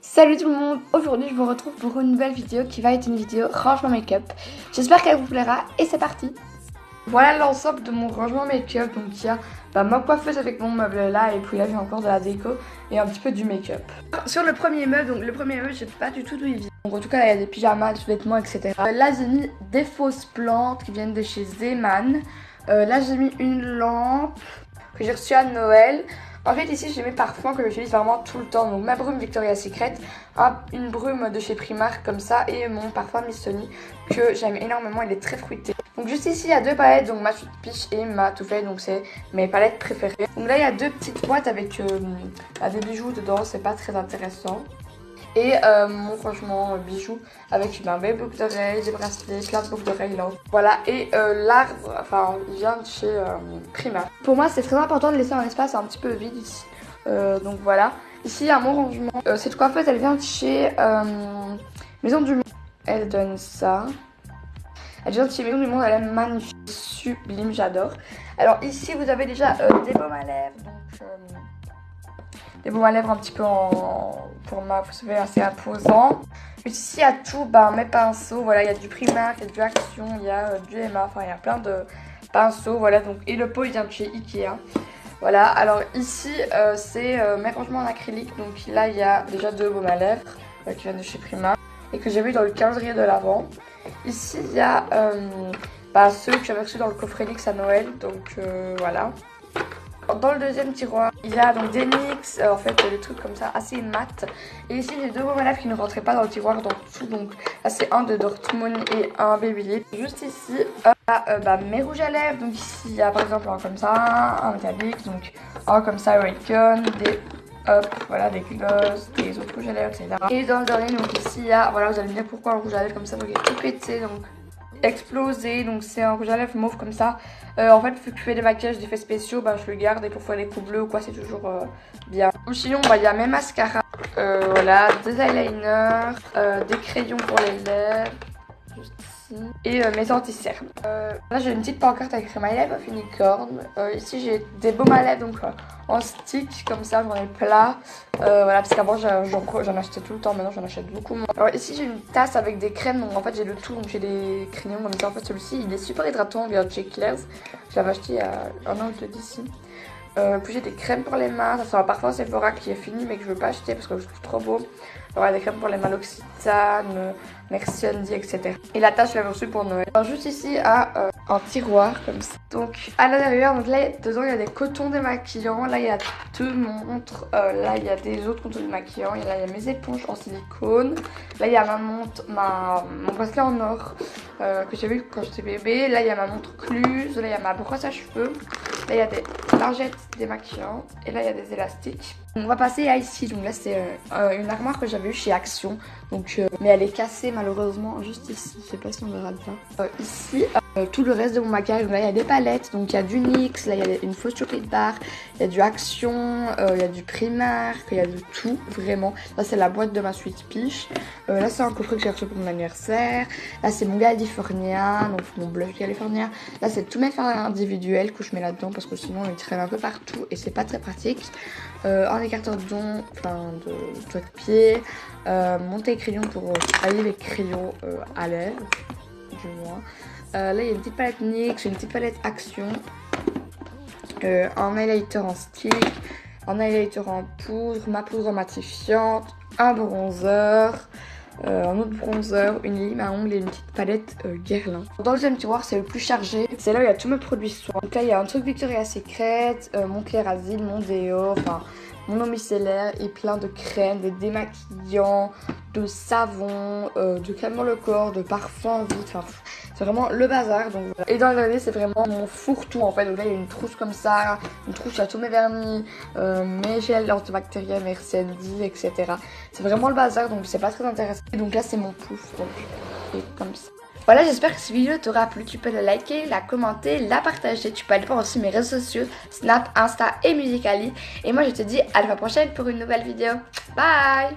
Salut tout le monde, aujourd'hui je vous retrouve pour une nouvelle vidéo qui va être une vidéo rangement make-up. J'espère qu'elle vous plaira et c'est parti. Voilà l'ensemble de mon rangement make-up, donc il y a ma coiffeuse avec mon meuble là et puis là j'ai encore de la déco et un petit peu du make-up. Sur le premier meuble, donc le premier meuble je sais pas du tout d'où il vient. Donc en tout cas là il y a des pyjamas, des vêtements etc. Là j'ai mis des fausses plantes qui viennent de chez Zeman. Là j'ai mis une lampe que j'ai reçue à Noël. En fait ici j'ai mes parfums que j'utilise vraiment tout le temps. Donc ma brume Victoria's Secret, une brume de chez Primark comme ça et mon parfum Missoni que j'aime énormément, il est très fruité. Donc juste ici il y a deux palettes, donc ma Sweet Peach et ma Too Faced, donc c'est mes palettes préférées. Donc là il y a deux petites boîtes avec des bijoux dedans, c'est pas très intéressant. Et mon franchement bijou avec des boucles d'oreilles, des bracelets, plein de boucles d'oreilles là. Voilà, et l'arbre, enfin il vient de chez Primark. Pour moi c'est très important de laisser un espace un petit peu vide ici. Donc voilà, ici il y a mon rangement. Cette coiffeuse elle vient de chez Maison du Monde. Elle donne ça. Elle vient de chez Maison du Monde, elle est magnifique, sublime, j'adore. Alors ici vous avez déjà des baumes à lèvres, donc des baumes à lèvres un petit peu en format, vous savez, assez imposant. Ici il y a tout, mes pinceaux, voilà, il y a du Primark, il y a du Action, il y a du Emma, enfin il y a plein de pinceaux, voilà. Donc, et le pot il vient de chez Ikea. Voilà, alors ici c'est mes rangements en acrylique, donc là il y a déjà deux baumes à lèvres qui viennent de chez Primark et que j'ai vu dans le calendrier de l'Avent. Ici il y a ceux que j'avais reçus dans le coffret Lix à Noël, donc voilà. Dans le deuxième tiroir, il y a donc des NYX, en fait des trucs comme ça assez mat. Et ici j'ai deux baumes à lèvres qui ne rentraient pas dans le tiroir dans tout. Donc là c'est un de Dortmund et un Babyliss. Juste ici, mes rouges à lèvres. Donc ici il y a par exemple un comme ça, un métallique, donc un comme ça Raycon, des gloss, des autres rouges à lèvres, etc. Et dans le dernier, donc ici il y a, voilà vous allez me dire pourquoi un rouge à lèvres comme ça, donc il est tout pété, donc explosé, donc c'est un rouge à lèvres mauve comme ça. En fait vu que je fais des maquillages d'effets spéciaux, je le garde et pour faire des coups bleus ou quoi c'est toujours bien. Ou sinon il y a mes mascaras, voilà, des eyeliners, des crayons pour les lèvres, juste ici, et mes anti-cernes. Là j'ai une petite pancarte avec My Life of Unicorn. Ici j'ai des baumes à lèvres donc en stick comme ça, j'en ai plein. Voilà, parce qu'avant j'en achetais tout le temps, maintenant j'en achète beaucoup moins. Alors ici j'ai une tasse avec des crèmes, donc en fait j'ai de tout, donc j'ai des crayons comme ça. En fait celui-ci il est super hydratant, il vient de chez Claire's. Je l'avais acheté il y a un an ou deux d'ici. Puis j'ai des crèmes pour les mains, ça c'est un parfum Sephora qui est fini mais que je veux pas acheter parce que je trouve trop beau. Voilà, des crèmes pour les mains, l'Occitane, Merci Andy, etc. Et la tasse je l'avais reçue pour Noël. Alors juste ici un tiroir comme ça. Donc à l'intérieur, donc là dedans il y a des cotons démaquillants, là il y a deux montres, là il y a des autres cotons démaquillants, et là il y a mes éponges en silicone, là il y a ma montre, mon bracelet en or que j'ai vu quand j'étais bébé, là il y a ma montre Cluse, là il y a ma brosse à cheveux, là il y a des lingettes démaquillantes et là il y a des élastiques. On va passer à ici, donc là c'est une armoire que j'avais eue chez Action, donc, mais elle est cassée malheureusement juste ici, je sais pas si on verra bien. Ici tout le reste de mon maquillage, donc là il y a des palettes, donc il y a du NYX, là il y a une fausse chocolate bar, il y a du Action, il y a du Primark, il y a de tout vraiment. Là c'est la boîte de ma Sweet Peach, là c'est un coffret que j'ai reçu pour mon anniversaire, là c'est mon California, donc mon blush California, là c'est tous mes fards individuels que je mets là-dedans parce que sinon ils traînent un peu partout et c'est pas très pratique. Un écarteur-don, de doigts de pied, mon taille-crayon pour tailler les crayons à lèvres, du moins. Là il y a une petite palette NYX, une petite palette Action, un highlighter en stick, un highlighter en poudre, ma poudre matifiante, un bronzer, un autre bronzer, une lime à ongles et une petite palette Guerlain. Dans le deuxième tiroir c'est le plus chargé, c'est là où il y a tous mes produits soins. Donc là il y a un truc Victoria's Secret, mon Clair Asile, mon déo, mon eau micellaire et plein de crèmes, de démaquillants, de savons, de crème pour le corps, de parfums vite, c'est vraiment le bazar. Donc voilà. Et dans le dernier c'est vraiment mon fourre-tout en fait, donc là il y a une trousse comme ça, une trousse à tous mes vernis, mes gels antibactériens, Merci Andy, etc. C'est vraiment le bazar donc c'est pas très intéressant. Et donc là c'est mon pouf, donc c'est comme ça. Voilà, j'espère que cette vidéo t'aura plu. Tu peux la liker, la commenter, la partager. Tu peux aller voir aussi mes réseaux sociaux, Snap, Insta et Musical.ly. Et moi je te dis à la fois prochaine pour une nouvelle vidéo. Bye!